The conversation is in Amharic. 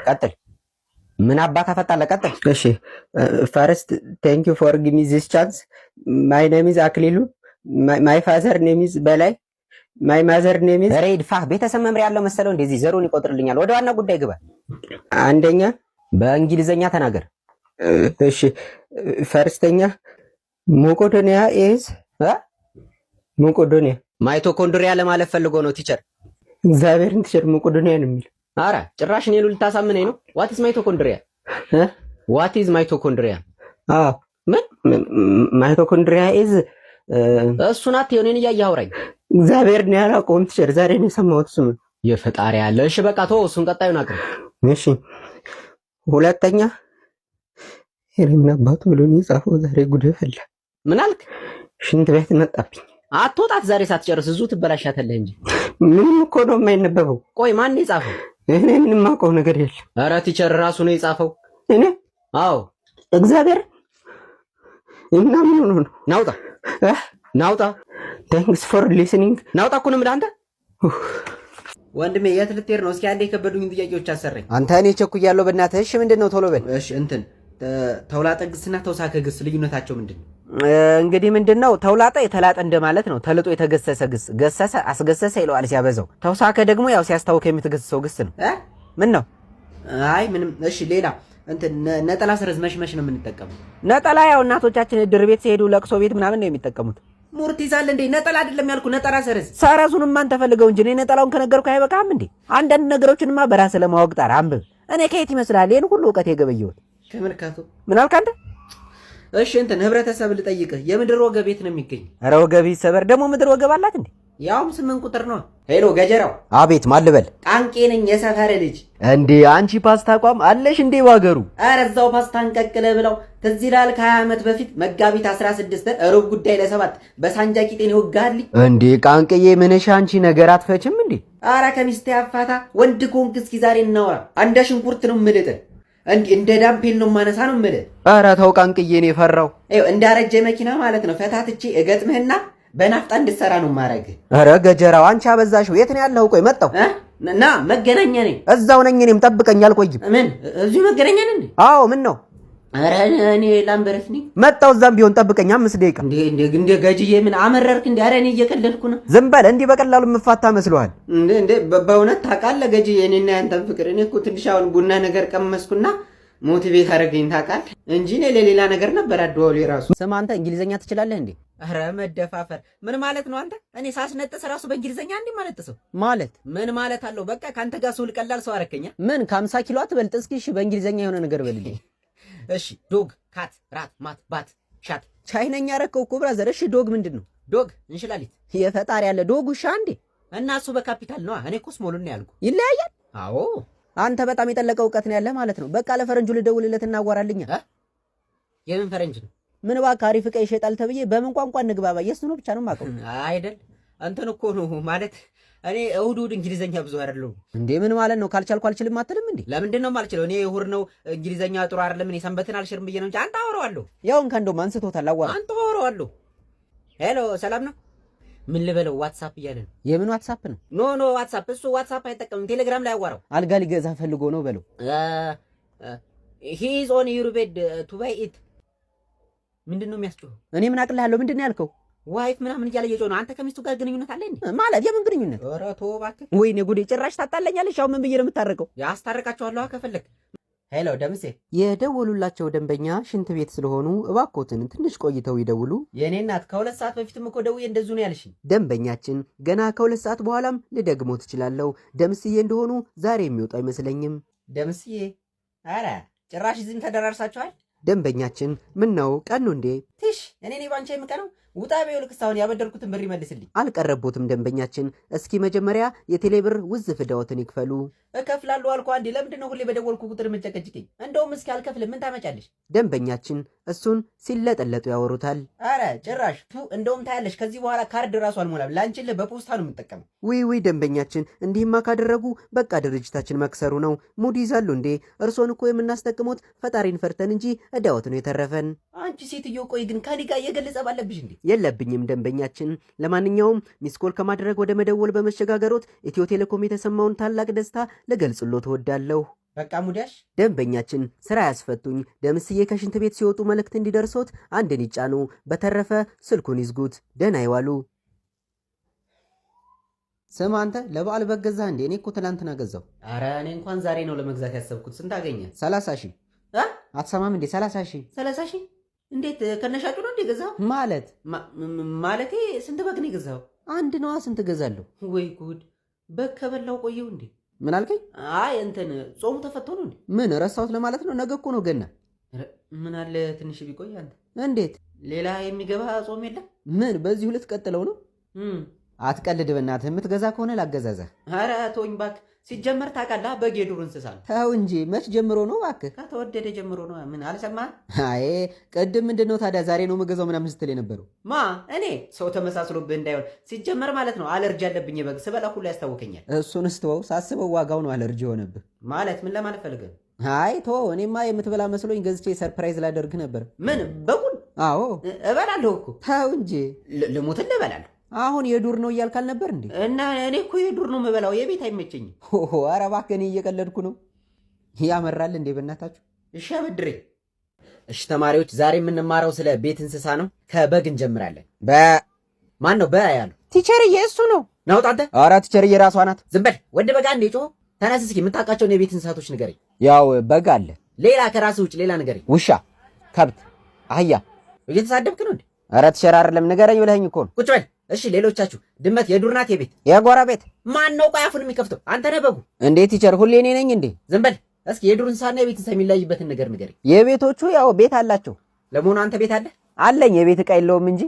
ቀጥል። ምን አባካ ፈጣለ ቀጥል። እሺ ፈርስት ቴንክ ዩ ፎር ጊቭ ሚ ዚስ ቻንስ ማይ ኔም ኢዝ አክሊሉ ማይ ፋዘር ኔም ኢዝ በላይ ማይ ማዘር ኔም ኢዝ ሬድፋ። ቤተሰብ መምሪያ ያለው መሰለው እንደዚህ ዘሩን ይቆጥርልኛል። ወደ ዋና ጉዳይ ግባ። አንደኛ በእንግሊዘኛ ተናገር። እሺ ፈርስተኛ ሞቆዶኒያ ኢዝ ሞቆዶኒያ ማይቶኮንድሪያ ለማለት ፈልጎ ነው ቲቸር። እግዚአብሔርን ቲቸር ሞቆዶኒያ ነው የሚል። አረ ጭራሽ እኔ ልታሳምነኝ ነው። ዋት ኢዝ ማይቶኮንድሪያ? ዋት ኢዝ ማይቶኮንድሪያ? አዎ ምን ማይቶኮንድሪያ ኢዝ እሱ ናት። የኔን እያየህ አውራኝ። እግዚአብሔርን ያላውቀውም ቲቸር፣ ዛሬ ነው የሰማሁት ስሙ። የፈጣሪ ያለ። እሺ በቃ ተው፣ እሱን ቀጣዩን አቅርብ። እሺ ሁለተኛ ምን አባቱ ብሎ ነው የጻፈው? ዛሬ ጉድ ፈላ። ምን አልክ? ሽንት ቤት መጣብኝ። አትወጣት ዛሬ ሳትጨርስ እዙ ትበላሻተለህ እንጂ። ምንም እኮ ነው የማይነበበው። ቆይ ማን የጻፈው? እኔ ምንም አውቀው ነገር የለም። ኧረ ቲቸር ራሱ ነው የጻፈው። እኔ? አዎ እግዚአብሔር። እና ምን ሆኖ ነው? ናውጣ ናውጣ። ታንክስ ፎር ሊስኒንግ። ናውጣ እኮ ነው የምልህ አንተ። ወንድሜ የት ልትሄድ ነው? እስኪ አንዴ የከበዱኝ ጥያቄዎች አሰረኝ። አንተ እኔ ቸኩያለሁ በእናትህ። እሺ ምንድን ነው? ቶሎ በል። እሺ እንትን ተውላጠ ግስና ተውሳከ ግስ ልዩነታቸው ምንድን ነው? እንግዲህ ምንድን ነው? ተውላጠ የተላጠ እንደማለት ነው። ተልጦ የተገሰሰ ግስ፣ ገሰሰ አስገሰሰ ይለዋል ሲያበዛው። ተውሳከ ደግሞ ያው ሲያስታውክ የምትገስሰው ግስ ነው። ምን ነው? አይ ምንም። እሺ ሌላ እንትን ነጠላ ሰረዝ መሽመሽ ነው የምንጠቀመው። ነጠላ ያው እናቶቻችን እድር ቤት ሲሄዱ ለቅሶ ቤት ምናምን ነው የሚጠቀሙት። ሙርት ይዛል እንዴ? ነጠላ አይደለም ያልኩ፣ ነጠላ ሰረዝ። ሰረዙንም ማን ተፈልገው እንጂ እኔ ነጠላውን ከነገርኩ አይበቃም እንዴ? አንዳንድ ነገሮችንማ በራስህ ለማወቅ ጣር፣ አንብብ። እኔ ከየት ይመስላል ይሄን ሁሉ እውቀት የገበየሁት? ከመርካቶ። ምን አልክ አንተ? እሺ እንትን ህብረተሰብ ልጠይቅህ፣ የምድር ወገብ የት ነው የሚገኝ? ኧረ ወገብ ይሰበር። ደግሞ ምድር ወገብ አላት እንዴ? ያውም 8 ቁጥር ነው። ሄሎ ገጀራው። አቤት ማን ልበል? ቃንቄ ነኝ የሰፈር ልጅ። እንዴ አንቺ ፓስታ አቋም አለሽ እንዴ ዋገሩ? ኧረ እዛው ፓስታን ቀቅለ ብለው። ትዝ ይላል ከ20 ዓመት በፊት መጋቢት 16 ሩብ ጉዳይ ለ7 በሳንጃ ቂጤን ይወጋልኝ። እንዴ ቃንቄዬ ምንሽ አንቺ ነገር አትፈችም እንዴ? ኧረ ከሚስቴ አፋታ። ወንድ ኮንክ እስኪ ዛሬ እናውራ። አንደ ሽንኩርት ነው ምልጥ እንደ ዳምፔል ነው ማነሳ ነው ምልጥ። ኧረ ተው ቃንቄዬ እኔ ፈራው። እንዳረጀ መኪና ማለት ነው። ፈታትቼ እገጥምህና በናፍጣ እንድትሰራ ነው ማረግ። ኧረ ገጀራው አንቺ አበዛሽው። የት ነው ያለው? ቆይ መጣሁ። ና መገናኛ ነኝ። እዛው ነኝ። እኔም ጠብቀኝ አልቆይም። ምን እዚሁ መገናኛ ነኝ? አዎ ምን ነው? ኧረ እኔ ላምበረት ነኝ። መጣሁ። እዛም ቢሆን ጠብቀኝ 5 ደቂቃ። እንደ ገጅዬ ምን አመረርክ እንዴ? ኧረ እኔ እየቀለድኩ ነው። ዝም በል። እንዲህ በቀላሉ የምፋታ መስሎሃል እንዴ? በእውነት ታውቃለህ ገጅዬ፣ እኔና ያንተን ፍቅር። እኔ እኮ ትንሽ አሁን ቡና ነገር ቀመስኩና ሞቲቬት አደረገኝ ታውቃለህ እንጂ እኔ ለሌላ ነገር ነበር አደዋውሌ ራሱ። ስማ አንተ እንግሊዘኛ ትችላለህ እንዴ? ኧረ መደፋፈር ምን ማለት ነው አንተ? እኔ ሳስነጥስ ራሱ በእንግሊዘኛ እንዴ ማለት ሰው ማለት ምን ማለት አለው? በቃ ካንተ ጋር ሱል ቀላል ሰው አረከኛ። ምን ከ50 ኪሎ አትበልጥ። እስኪ እሺ በእንግሊዘኛ የሆነ ነገር በልልኝ። እሺ ዶግ፣ ካት፣ ራት፣ ማት፣ ባት፣ ሻት። ቻይነኛ ረከው እኮ ብራዘር። እሺ ዶግ ምንድን ነው? ዶግ እንሽላሊት። የፈጣሪ ያለ ዶግ ውሻ እንዴ? እና እሱ በካፒታል ነው። እኔ እኮ ስሞሉን ነው ያልኩ። ይለያያል። አዎ አንተ በጣም የጠለቀ እውቀት ነው ያለህ ማለት ነው። በቃ ለፈረንጁ ልደውልለት እናዋራልኛ። የምን ፈረንጅ ነው? ምን እባክህ አሪፍ ዕቃ ይሸጣል ተብዬ በምን ቋንቋ እንግባባ? የእሱ ነው ብቻ ነው የማውቀው። አይደል እንትን እኮ ነው ማለት እኔ እሑድ እንግሊዘኛ ብዙ አይደለሁም። እንዴ ምን ማለት ነው? ካልቻልኩ አልችልም አትልም እንዴ? ለምንድን ነው የማልችለው? እኔ እሑድ ነው እንግሊዘኛ ጥሩ አይደለም። እኔ ሰንበትን አልሽርም ብዬ ነው እንጂ አንተ አወራዋለሁ። ያውን ከእንደውም አንስቶታል። አዋራ አንተ አወራዋለሁ። ሄሎ ሰላም ነው? ምን ልበለው? ዋትሳፕ እያለ ነው። የምን ዋትሳፕ ነው? ኖ ዋትሳፕ፣ እሱ ዋትሳፕ አይጠቀምም። ቴሌግራም ላይ አዋራው። አልጋ ሊገዛ ፈልጎ ነው በለው። ሂ ኢዝ ኦን ዩር ቤድ ቱ ባይ ኢት። ምንድን ነው የሚያስጮኸው? እኔ ምን አቅልሃለሁ? ምንድን ነው ያልከው? ዋይፍ ምናምን እያለ እየጮኸ ነው። አንተ ከሚስቱ ጋር ግንኙነት አለ እንዴ? ማለት የምን ግንኙነት? ኧረ ተው እባክህ። ወይኔ ጉዴ! ጭራሽ ታጣለኛለሽ። አሁን ምን ብዬ ነው የምታረቀው? ያስታርቃችኋለሁ ከፈለክ። ሄሎ ደምሴ። የደወሉላቸው ደንበኛ ሽንት ቤት ስለሆኑ እባክዎትን ትንሽ ቆይተው ይደውሉ። የኔ እናት ከ2 ሰዓት በፊትም እኮ ደውዬ እንደዙ ነው ያልሽኝ። ደንበኛችን ገና ከ2 ሰዓት በኋላም ልደግሞ ትችላለሁ። ደምስዬ እንደሆኑ ዛሬ የሚወጡ አይመስለኝም። ደምስዬ? ኧረ ጭራሽ እዚህም ተደራርሳችኋል። ደንበኛችን ምን ነው ቀኑ እንዴ? ትሽ እኔ ባንቺ የምቀነው ውጣ በይው። ልክ ሳይሆን ያበደርኩትን ብር ይመልስልኝ። አልቀረቦትም ደንበኛችን። እስኪ መጀመሪያ የቴሌብር ውዝፍ ዕዳዎትን ይክፈሉ። እከፍላለሁ አልኩ አንዴ። ለምንድን ነው ሁሌ በደወልኩ ቁጥር የምትጨቀጭቀኝ? እንደውም እስኪ አልከፍልም ምን ታመጫለሽ? ደንበኛችን እሱን ሲለጠለጡ ያወሩታል። አረ ጭራሽ እንደውም ታያለሽ። ከዚህ በኋላ ካርድ ራሱ አልሞላም። ላንቺን በፖስታ ነው የምጠቀመው። ውይ ደንበኛችን፣ እንዲህማ ካደረጉ በቃ ድርጅታችን መክሰሩ ነው። ሙድ ይዛሉ እንዴ? እርሶን እኮ የምናስጠቅሞት ፈጣሪን ፈርተን እንጂ ዕዳዎት ነው የተረፈን። አንቺ ሴትዮ ቆይ ግን ከኔ ጋር እየገለጸ ባለብሽ እንዴ? የለብኝም ደንበኛችን። ለማንኛውም ሚስኮል ከማድረግ ወደ መደወል በመሸጋገሮት ኢትዮ ቴሌኮም የተሰማውን ታላቅ ደስታ ልገልጽሎት እወዳለሁ። በቃ ሙዳሽ ደንበኛችን ስራ ያስፈቱኝ። ደምስዬ ከሽንት ቤት ሲወጡ መልእክት እንዲደርሶት አንድን ይጫኑ። በተረፈ ስልኩን ይዝጉት። ደህና ይዋሉ። ስማ አንተ ለበዓል በገዛህ እንዴ? እኔ እኮ ትናንትና ገዛው። አረ እኔ እንኳን ዛሬ ነው ለመግዛት ያሰብኩት። ስንት አገኘ? 30 ሺህ። አትሰማም እንዴ? 30 ሺህ። 30 ሺህ እንዴት ከነሻጩ ነው እንዴ ገዛው? ማለቴ ስንት በግ ነው የገዛው? አንድ ነዋ። ስንት ገዛለሁ? ወይ ጉድ! በግ ከበላው ቆየው እንዴ? ምን አልከኝ? አይ እንትን ጾሙ ተፈቶ ነው እንዴ? ምን ረሳሁት ለማለት ነው። ነገ እኮ ነው ገና። ምን አለ ትንሽ ቢቆይ አንተ። እንዴት ሌላ የሚገባ ጾም የለም? ምን በዚሁ ልትቀጥለው ነው? አትቀልድ በእናትህ። የምትገዛ ከሆነ ላገዛዘህ። ኧረ ተወኝ እባክህ። ሲጀመር ታውቃለህ በግ የዱር እንስሳ ነው። ተው እንጂ መች ጀምሮ ነው እባክህ? ከተወደደ ጀምሮ ነው። ምን አልሰማህም? አይ ቅድም ምንድን ነው ታዲያ ዛሬ ነው የምገዛው ምናምን ስትል የነበረው? እኔ ሰው ተመሳስሎብህ እንዳይሆን። ሲጀመር ማለት ነው አለርጂ አለብኝ በግ ስበላ ሁሉ ያስታውከኛል። እሱን ስትወው ሳስበው ዋጋው ነው አለርጂ የሆነብህ። ማለት ምን ለማለት ፈልገህ? አይ ተወው። እኔማ የምትበላ መስሎኝ ገዝቼ ሰርፕራይዝ ላደርግ ነበር። ምን በጉን? አዎ እበላለሁ እኮ። ተው እንጂ ልሙትን እበላለሁ። አሁን የዱር ነው እያልክ አልነበር እንዴ? እና እኔ እኮ የዱር ነው የምበላው፣ የቤት አይመቸኝም። ኧረ እባክህ እኔ እየቀለድኩ ነው። ያመራል እንዴ በእናታችሁ። እሺ አበድረኝ። እሺ ተማሪዎች ዛሬ የምንማረው ስለ ቤት እንስሳ ነው። ከበግ እንጀምራለን። ማን ነው ያለው? ቲቸርዬ እሱ ነው። ናውጣ አንተ። ኧረ ቲቸርዬ ራሷ ናት። ዝም በል ወንድ በግ አንዴ ጮህ። ተነስ እስኪ የምታውቃቸውን የቤት እንስሳቶች ንገረኝ። ያው በግ አለ። ሌላ ከራስህ ውጭ ሌላ ንገረኝ። ውሻ፣ ከብት፣ አህያ። እየተሳደብክ ነው እንዴ? ኧረ ቲቸር አይደለም ንገረኝ ብለኸኝ እኮ ነው። ቁጭ በል። እሺ ሌሎቻችሁ? ድመት የዱር ናት የቤት? የጎረቤት። ማን ነው ቆይ አፉን የሚከፍተው? አንተ ነህ በጉ። እንዴት ቲቸር ሁሌ እኔ ነኝ እንዴ? ዝም በል እስኪ የዱር እንስሳና የቤት እንስሳ የሚለይበትን ነገር ንገረኝ። የቤቶቹ ያው ቤት አላቸው። ለመሆኑ አንተ ቤት አለ? አለኝ። የቤት ዕቃ የለውም እንጂ